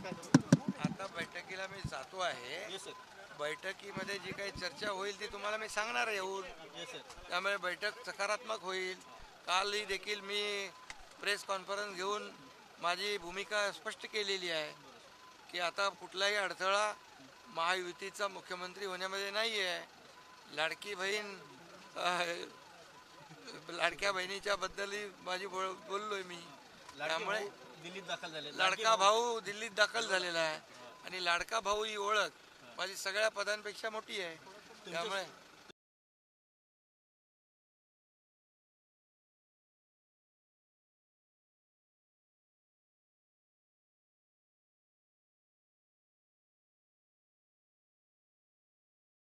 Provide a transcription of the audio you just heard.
आता बैठकीला मी जातो आहे. बैठकीमध्ये जी काही चर्चा होईल ती तुम्हाला मी सांगणार आहे येऊन. त्यामुळे बैठक सकारात्मक होईल. कालही देखील मी प्रेस कॉन्फरन्स घेऊन माझी भूमिका स्पष्ट केलेली आहे की आता कुठलाही अडथळा महायुतीचा मुख्यमंत्री होण्यामध्ये नाही आहे. लाडकी बहीण लाडक्या बहिणीच्या बद्दलही माझी बोललोय मी. त्यामुळे दिल्लीत दाखल झाले. लाडका भाऊ दिल्लीत दाखल झालेला आहे आणि लाडका भाऊ ही ओळख माझी सगळ्या पदांपेक्षा मोठी आहे. त्यामुळे